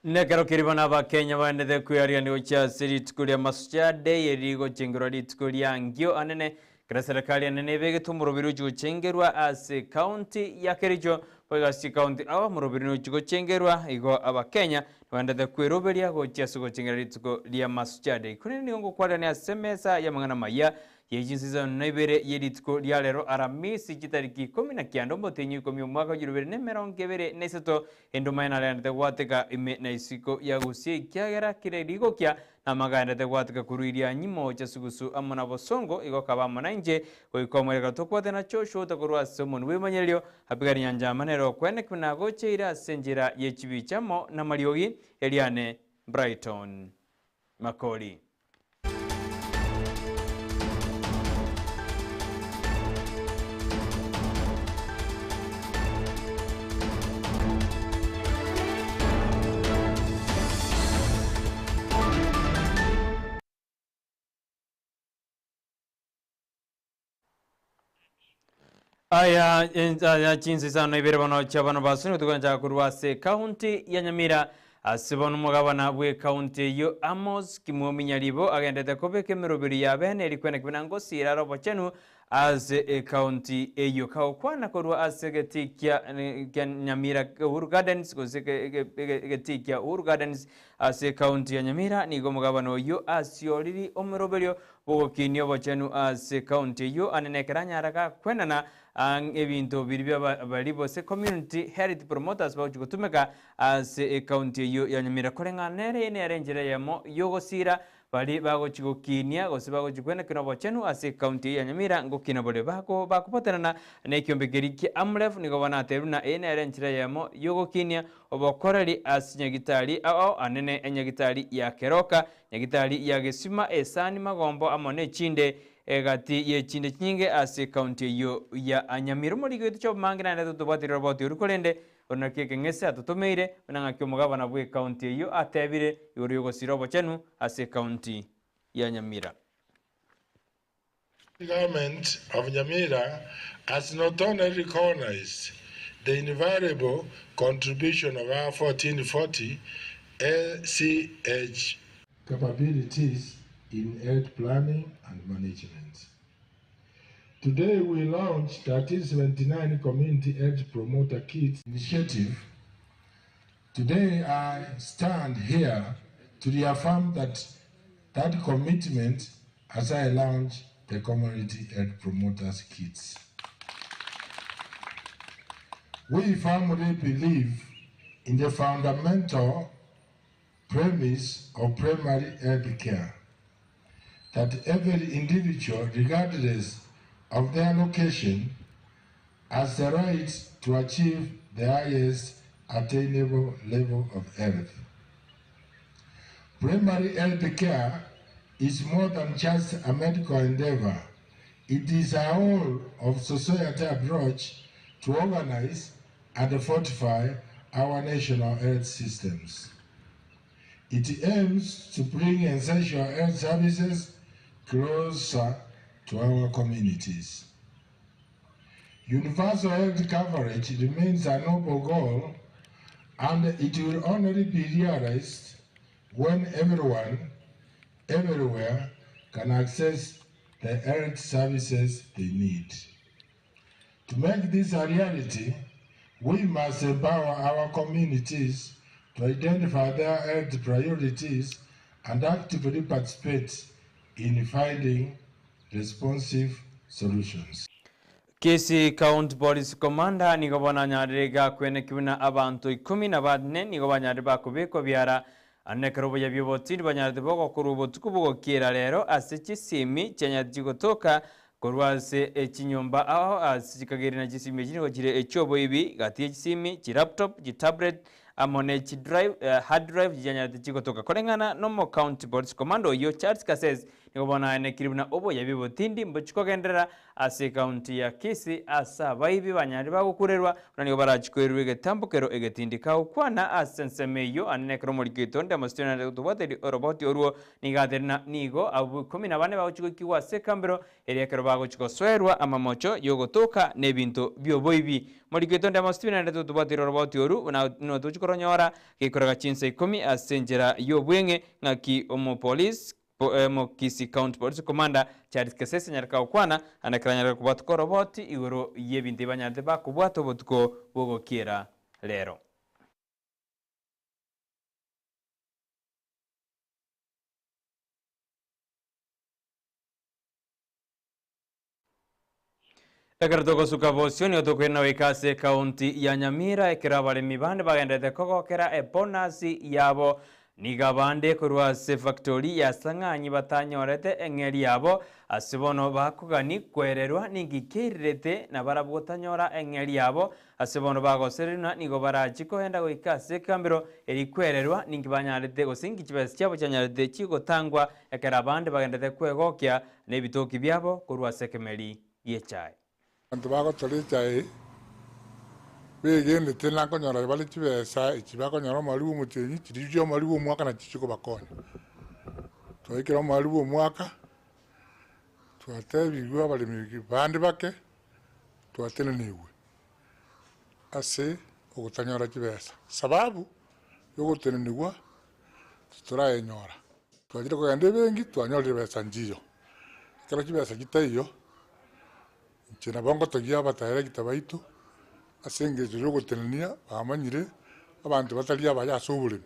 Nekero kiribana ba Kenya bandete kuyaria ni ocha sirit kulia masjade yerigo chengero lit kulia ngio anene kira serikali anene bege tumurobiru jugo chengerwa as county ya Kericho kwa si county awa murobiru jugo chengerwa igo aba Kenya bandete kueroberia go chasugo chengero lit kulia masjade kuni ni ongo kwada ni asemesa ya mangana maya yejinsiza na Ibere yeditko dialero aramisi chitariki 19 mbotenyu komi mwaka jurubere nemerongevere neseto endomaina lende wateka ime na isiko ya Gusii kyagera kiredigo kya na maganda te wateka kuruiria nyimo chasugusu amona bosongo igo kabamo na nje koikomwereka tokwate na chosho takurwa somon wemanyelio hapigari nyanja manero kwene kuna gocheira senjira yechibichamo na mariogi eliane Brighton Makori. Aya Chinsa Isano Ibere bano chabano basuni tukanja kurwase county ya Nyamira asibonu mugabana bwe county yo Amos kimuminyalibo agendete kobeke merobiri ya bene elikwene kibinango siraro bochenu as a county eyo kaokwana korwa asegetikia Nyamira Gardens getikia Gardens as a county ya Nyamira nigo mugabano yo asioliri omeroberio bokinyo bochenu as a county yo anenekeranya araka kwenana ang ebinto biribya balibo se community health promoters bajugutumeka as a county yo ya Nyamira korenga nere ne arrange yamo yogosira bali bago chigukinia gosibago chikwena kino bochenu as a county ya Nyamira ngokina bole bako bakupotana ne kyombegeriki amref nigo banateruna ene arrange yamo yogokinia obokorali as nyagitali ao anene enyagitali ya keroka nyagitali ya gesima esani magombo amone chinde egati ye chinde nyinge as county yo ya Nyamira muri gito cyo mangina na tutubati roboti urukolende onakeke ngese atutomeire onanga kyomugabana bwe county yo atebire yorigo sirobo chenu as county ya Nyamira. The government of Nyamira has not only recognized the invaluable contribution of our 1440 ACH capabilities in health planning and management. Today we launched 1379 Community Health Promoter Kits initiative. Today I stand here to reaffirm that commitment as I launch the Community Health Promoters Kits. We firmly believe in the fundamental premise of primary health care, that every individual, regardless of their location, has the right to achieve the highest attainable level of health. Primary health care is more than just a medical endeavor. It is a whole of society approach to organize and fortify our national health systems. It aims to bring essential health services closer to our communities. Universal health coverage remains a noble goal, and it will only be realized when everyone, everywhere, can access the health services they need. To make this a reality, we must empower our communities to identify their health priorities and actively participate in finding responsive solutions. Kisii County Police Commander nigobana nyarega kwene kibuna abantu 14 nigobanya riba kubiko byara anekarobo ya byobotiri banyarde bogo kurubo tukubugo kira rero asichisimi cyanya gigotoka korwase ekinyomba aho asikageri na gisimi jingo gire echobo ibi gati ekisimi ki laptop ki tablet amone ki drive hard drive janya gigotoka korengana no mo County Police Commando yo Charles Kases nigo bona ene kiribuna obo yabibo tindi mbuchiko gendera ase county ya Kisii asa baibi banyari bagukurerwa nigo barachikwerwe getambukero egetindika ukwana asensemeyo anene kromori gitonde amostena tuboteri roboti oruo nigaderna nigo abu 14 baguchiko kiwa sekambero eriakero baguchiko swerwa amamocho yogotoka nebinto byoboibi muri gitonde amostena tuboteri roboti oru no tuchikoronyora gikoraga Chinsa 10 asenjera yobwenge ngaki omo police mo Kisii County Police Commander Charles Kesese nyarka ukwana anakranyara kubatko roboti igoro yebinti banyarte bakubwato botko bogokira lero. Ekartoko sukavosioni otokwena wikase kaunti ya Nyamira ekirabale mibande bagendete kokokera ebonasi yabo nigabande kurwa se factory ya sanganyi batanyorete engeri yabo asibono bakugani kwererwa ningikirete na barabutanyora engeri yabo asibono bagoserina nigo barachiko henda goikase kambiro eri kwererwa ningibanyarete gosingi chibese cyabo cyanyarete kigotangwa ekarabande bagendete kwegokya nebitoki byabo kurwa sekemeri yechai. Antu bago tole chai begende tena konyora bali chibesa ichibako nyora malibu mutenyi chirijo malibu mwaka na chichiko bakonya toikira malibu mwaka tuatebiwa bali mibande bake tuatene niwe ase ogutanyora chibesa sababu yogutene niwa turaye nyora twajira ko yande bengi twanyora besa njiyo kira chibesa kitayo chena bongo togia batayira kitabaitu asenge jojo gotenania bamanyire abantu batalia baya sobulimi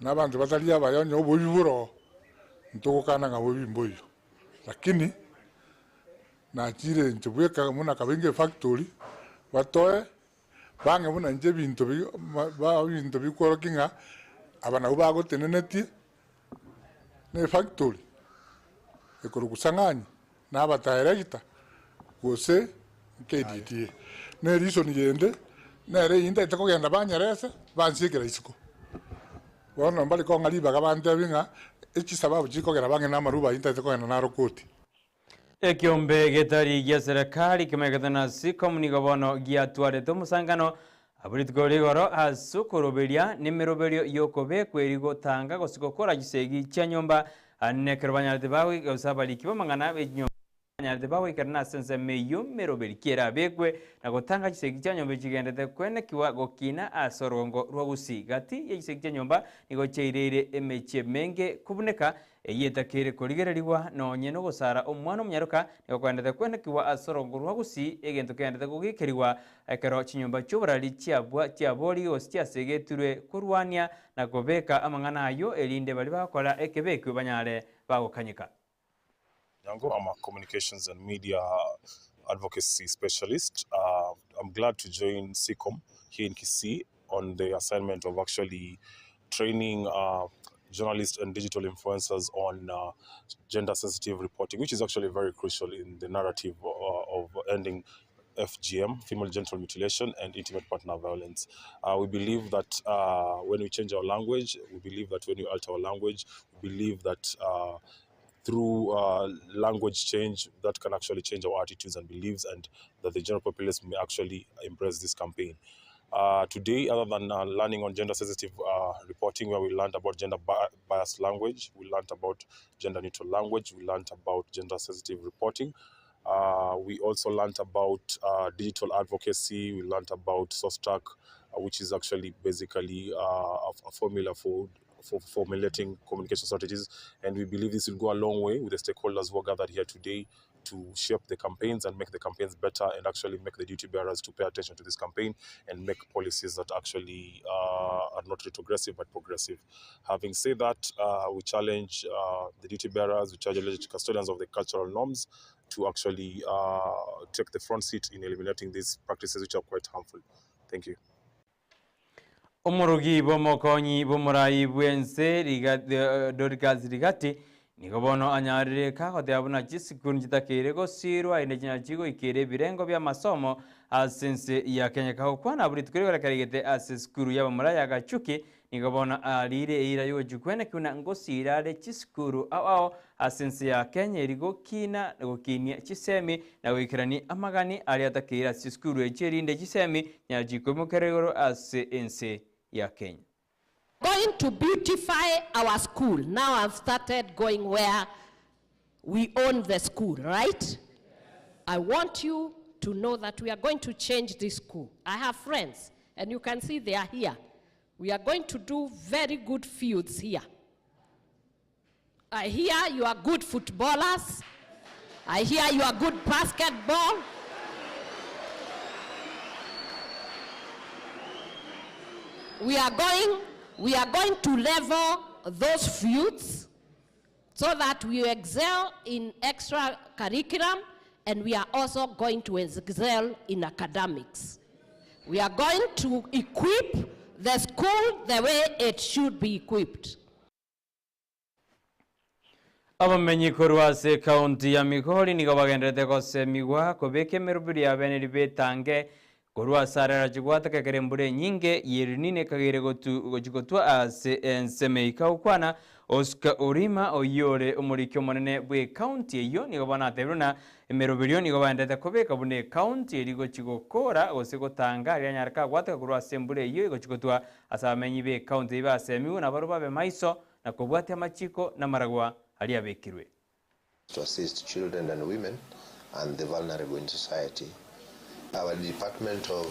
nabantu batalia baya nyo bobiburo ntokana nga bobimboyo lakini na chire ntubweka muna kabenge factory batoe bange muna nje bintu bikorokinga abana ubago teneneti ne factory ekorokusangani na batayira kita kose KDT ne reason yende ne re inda itako genda banyarese bansikira isiko wana mbali ko ngali baga bande binga iki sababu chiko gera bange na maruba inda itako genda na rokoti ekiombe getari gya serikali kimegatana si komunigo bono giatware to musangano aburitgo rigoro asukoroberia nimeroberio yokobe kwerigo tanga gosikokora gisegi cyanyomba anekerbanyarde bawe gosabali kibamangana benyo nyarde bawe karna sense meyo meroberi kera begwe na gotanga gisegi cyanyombe kigendete kwene kiwa gokina asorongo rwagusi gati yegisegi cyanyomba nigo cheirere emeche menge kubuneka eyetakere korigereriwa nonye no gosara omwana omnyaruka nigo kwendete kwene kiwa asorongo rwagusi egento kendete kugikeriwa ekero chinyomba cyuburali cyabori osyasegeturwe kurwania na gobeka amangana ayo elinde bali bakora ekebekwe banyare bagokanyika. I'm a communications and media advocacy specialist. I'm glad to join SICOM here in Kisii on the assignment of actually training journalists and digital influencers on gender-sensitive reporting, which is actually very crucial in the narrative of ending FGM, female genital mutilation, and intimate partner violence. We believe that when we change our language, we believe that when we alter our language, we believe that through language change, that can actually change our attitudes and beliefs, and that the general populace may actually embrace this campaign. Today, other than learning on gender-sensitive reporting, where we learned about gender-biased language, we learned about gender-neutral language, we learned about gender-sensitive reporting. We also learned about digital advocacy, we learned about SOSTRAC, which is actually basically a formula for formulating communication strategies, and we believe this will go a long way with the stakeholders who are gathered here today to shape the campaigns and make the campaigns better, and actually make the duty bearers to pay attention to this campaign and make policies that actually are not retrogressive but progressive. Having said that, we challenge the duty bearers, we challenge custodians of the cultural norms to actually take the front seat in eliminating these practices which are quite harmful. Thank you. Umurugi bomokonyi bomurai bwense dorikazi rigati nigobono anyarire kakote abuna chisikuru chitakere gosirwa ine chinyachigo ikere birengo bya masomo asense ya Kenya kakwana buri tukorera karigete asesikuru yaba muraya gachuki nigabona alire ira yo jukwena kuna Gusii irare chiskuru ao asense ya Kenya irigo kina gokinia chisemi na wikirani amagani ali atakira chiskuru echirinde chisemi nyajikomokeregoro asense ya Kenya. Going to beautify our school. Now I've started going where we own the school, right? I want you to know that we are going to change this school. I have friends, and you can see they are here. We are going to do very good fields here. I hear you are good footballers. I hear you are good basketball. We are going to level those fields so that we excel in extra curriculum, and we are also going to excel in academics. We are going to equip the school the way it should be equipped. Abamenyi korwase county ya Makori nigobagendete kosemiwa kobeke merubiri ya beneri betange korwasarara jigwata kakerembure nyinge yirinine kagere gotugotwa ase nsemeika ukwana Oscar Orima oyore omurikyo monene bwe county eyo nigobana teruna emerubiri nigobandete kobeka bune county erigo chigokora gosegotanga ryanyarka gwata korwase mbure eyo igochigotwa asamenyi be county basemiwa na baruba be maiso na kobwate amachiko na maragwa to assist children and women and the vulnerable in society. Our Department of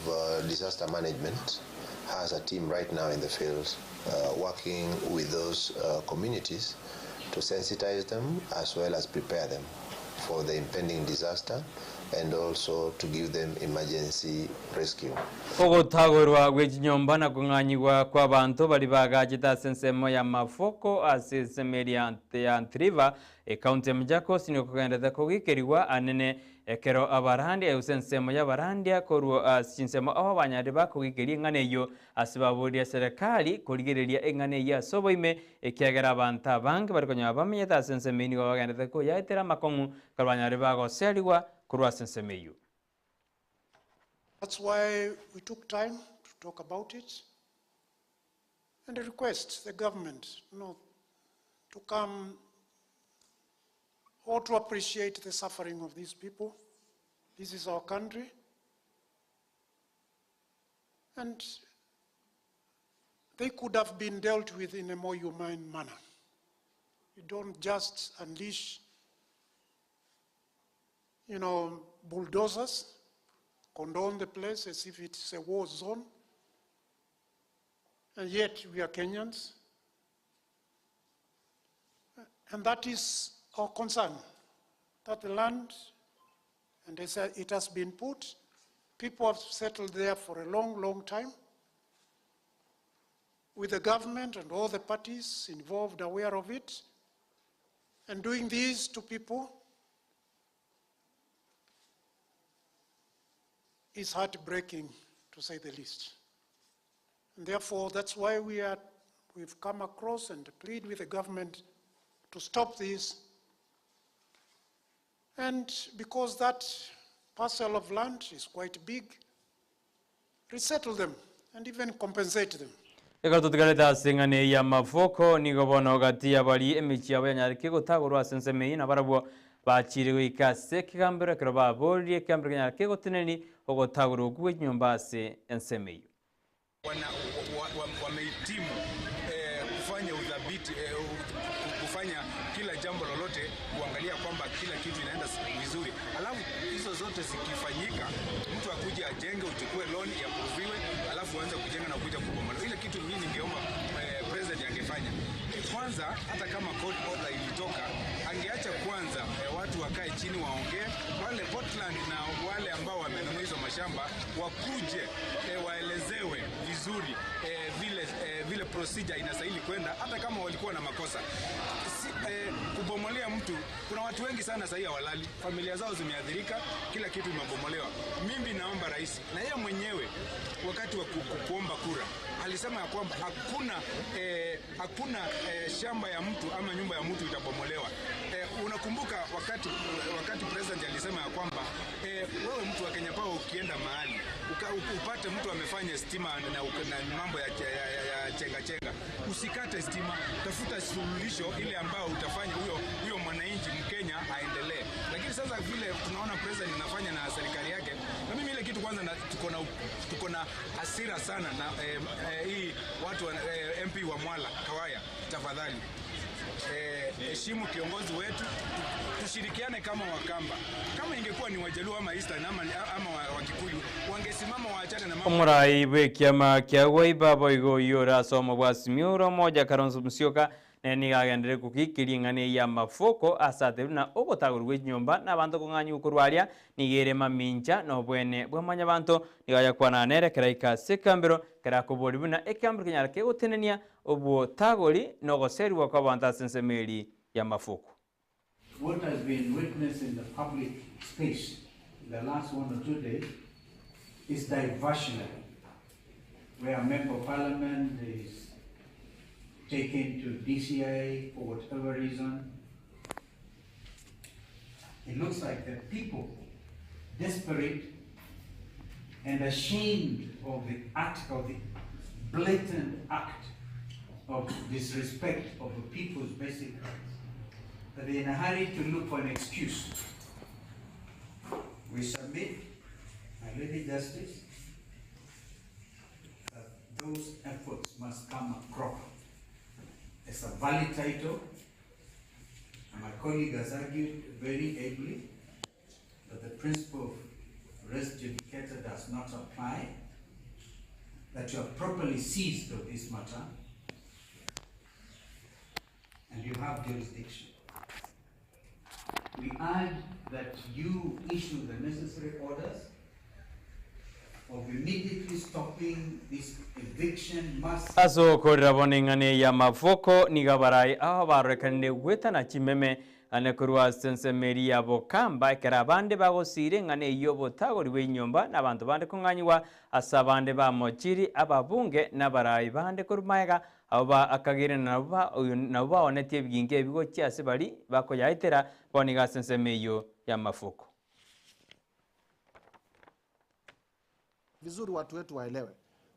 Disaster Management has a team right now in the field working with those communities to sensitize them as well as prepare them for the impending disaster and also to give them emergency rescue. Ogotagorwa gwejinyomba na kunganyigwa kwa bantu bali bagajita sensemo ya mafoko asesemeri ya Ntriva county mjako sinyo kugendeza kugikeriwa anene ekero abarandi usensemo ya barandi koruo sinsemo aho banyari bakugikeri ngane yo asibaburi serikali kurigereria engane ya soboime ekiagera abantu abange bari konya bamenyeta sensemeni bagendeza ko yaitera makongu kabanyari bagoseliwa. That's why we took time to talk about it and request the government, to come or to appreciate the suffering of these people. This is our country, and they could have been dealt with in a more humane manner. You don't just unleash bulldozers, condone the place as if it's a war zone, and yet we are Kenyans. And that is our concern, that the land, and as it has been put, people have settled there for a long, long time, with the government and all the parties involved aware of it, and doing this to people is heartbreaking, to say the least. And therefore, that's why we've come across and plead with the government to stop this. And because that parcel of land is quite big, resettle them and even compensate them. Ekatutugaleta singane ya mafoko nigobono gati ya bali emichi ya nyariki gotagurwa sensemei na barabo bachiriwe ikase kigambere kroba boli kigambere nyariki gotineni ogotagurwa gwe nyumba se ensemei wamehitimu kufanya udhabiti kufanya kila jambo lolote kuangalia kwamba kila kitu inaenda vizuri. Alafu hizo zote zikifanyika, mtu akuje ajenge, uchukue loan ya kuviwe, alafu uanze kujenga na kuja kubomoa. Ile kitu mimi ningeomba president angefanya. Kwanza hata kama court order ilitoka, angeacha kwanza watu wakae chini waongee, wale Portland na wale ambao wamenunua hizo mashamba wakuje waelezewe vizuri vile procedure inastahili kwenda, hata kama walikuwa na makosa. Kubomolea mtu, kuna watu wengi sana sasa hawalali, familia zao zimeathirika, kila kitu imebomolewa. Mimi naomba rais na yeye mwenyewe wakati wa kuomba kura alisema ya kwamba hakuna shamba ya mtu ama nyumba ya mtu itabomolewa. Unakumbuka wakati president alisema ya kwamba wewe mtu wa Kenya Power ukienda mahali upate mtu amefanya stima na mambo ya chenga, usikate stima, tafuta suluhisho ile ambao utafanya huyo mwananchi Mkenya aendelee. Lakini sasa vile tunaona president anafanya na serikali yake, na mimi ile kitu kwanza tuko na hasira sana na hii watu MP wa Mwala Kawaya, tafadhali heshimu kiongozi wetu, tushirikiane kama Wakamba. Kama ingekuwa ni Wajaluo ama Eastern ama Wakikuyu, wangesimama waachane na mambo. Omurai bwe kiama kia Waiba boigo yora somo bwasimiuro moja Kalonzo Musyoka neni gagendere kukikiriangane ya mafoko asate na ogotagurwe nyomba na bantu konganyu kurwaria nigere maminja no bwene bwamanya bantu nigaya kwana nere keraika sekambero kera kuboribu na ekambro kinyara ke gotenenia obwo tagori no goserwa kwa banta sensemeri ya mafoko. What has been witnessed in the public space in the last 1 or 2 days is diversionary, where a member of parliament is taken to DCI for whatever reason. It looks like the people, desperate and ashamed of the act, of the blatant act of disrespect of the people's basic rights, that they're in a hurry to look for an excuse. We submit, my Lady Justice, that those efforts must come across. It's a valid title, and my colleague has argued very ably that the principle of res judicata does not apply, that you are properly seized of this matter, and you have jurisdiction. We urge that you issue the necessary orders of immediately stopping this eviction mass. Aso korra boningane ya mafoko nigabarai aho barekane gwetana chimeme ane kurwa sensemeri ya bokamba kerabande bagosire ngane yobo tagori we nyomba nabantu bande kunganywa asabande ba mochiri ababunge nabarai bande kurumaiga aba akagire naba onetie biginge bigo cyase bari bakoyaitera boniga sensemeyo ya mafoko. Vizuri watu wetu waelewe.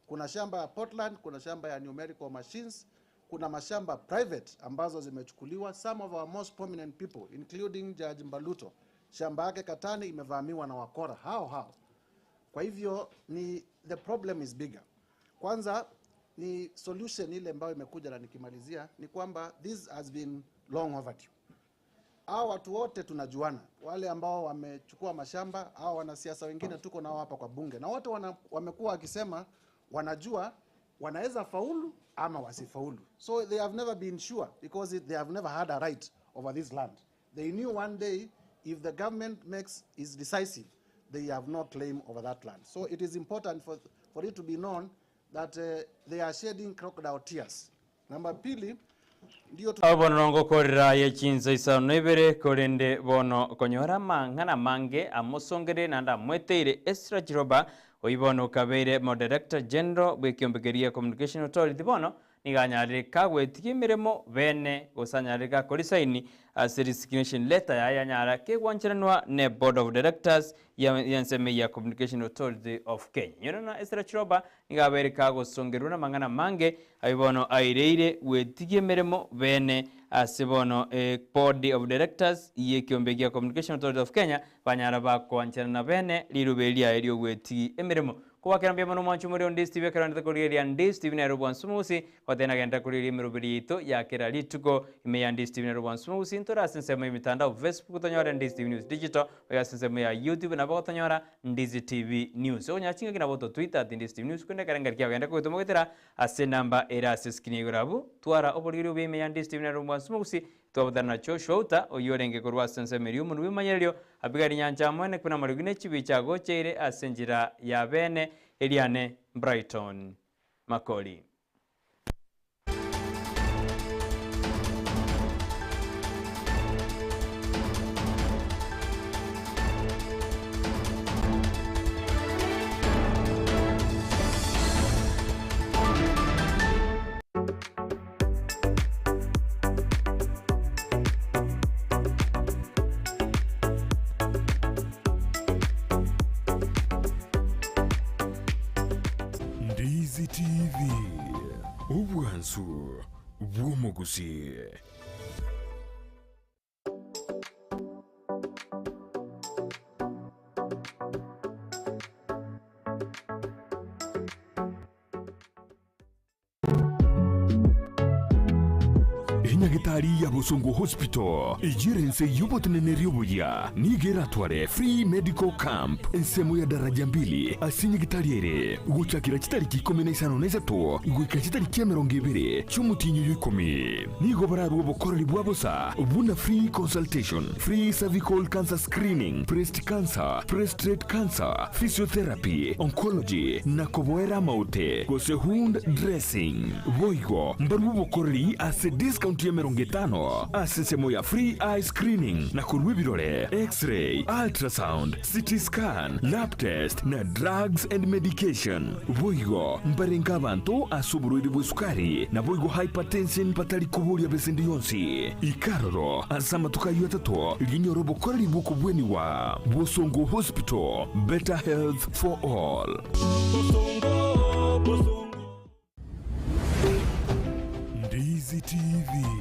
Kuna shamba ya Portland, kuna shamba ya numerical machines, kuna mashamba private ambazo zimechukuliwa. Some of our most prominent people, including Judge Mbaluto, shamba yake Katani imevamiwa na wakora hao. Kwa hivyo the problem is bigger. Kwanza ni solution ile ambayo imekuja, na nikimalizia ni kwamba this has been long overdue. Hao watu wote tunajuana, wale ambao wamechukua mashamba, hao wanasiasa wengine tuko nao hapa kwa bunge, na wote wamekuwa wakisema wanajua wanaweza faulu ama wasifaulu. So they have never been sure because they have never had a right over this land. They knew one day if the government is decisive, they have no claim over that land. So it is important for it to be known that they are shedding crocodile tears. Number pili, Abono korra ye Chinsa Isano Ibere korende bono konyora mangana mange amosongere nanda mweteire Esra Jiroba oibono kabere mo Director General bwekiombegeria Communication Authority bono niganyare kagwetikie miremo bene gusanyarika korisaini as resignation letter ya nyara ke gwanchiranwa ne Board of Directors ya nseme ya Communication Authority of Kenya. Yorona Esra Jiroba nigabere kagosongeruna mangana mange aibono aireire wetikie miremo bene asibono Board of Directors ye kiombegia Communication Authority of Kenya banyara bakwanchirana bene lirubelia elio weti emiremo kwa kirambia mano mwanchu muri Ndizi TV karanda kuriria Ndizi TV na Rubwan Sumusi watena genda kuriria mirubiri ito ya kera lituko imeya Ndizi TV na Rubwan Sumusi ntora sensema imitandao Facebook tonyora Ndizi TV News Digital ya sensema ya YouTube na bako tonyora Ndizi TV News onya chinga kina boto Twitter Ndizi TV News kwenda karanga kia genda ko tumogetera ase namba era siskini gurabu twara oboriro be imeya Ndizi TV na Rubwan Sumusi twabudana cho Auta oyorenge kurwa sensema iri umuntu wimanyeryo abigari nyanja mwene kuna marugine chibichago cheire asenjira ya bene Eliane Brighton Makori. Gusii. Nyagitari ya Busongo Hospital ijirense yuboteneneriobuya nigeratware free medical camp ensemo ya daraja 2 asinyagitariere gucakira kitariki 13 igwika kitariki 20 cyumutinyo 10 nigo bararuo bokoreri bwabosa buna free consultation, free cervical cancer screening, breast cancer, prostate cancer, physiotherapy, oncology na koboera maute gose wound dressing boigo mbaruo bokoreri ase discount ya 50 asesemo ya free eye screening na kurwe birore x-ray, ultrasound, CT scan, lab test na drugs and medication boigo mbarenga abantu asuburuiri bwesukari na boigo hypertension patali kuburia besendi yonsi ikaroro asama tukayo tato linyoro bokoreri bukubweni wa Busongo Hospital, better health for all. Ndizi TV.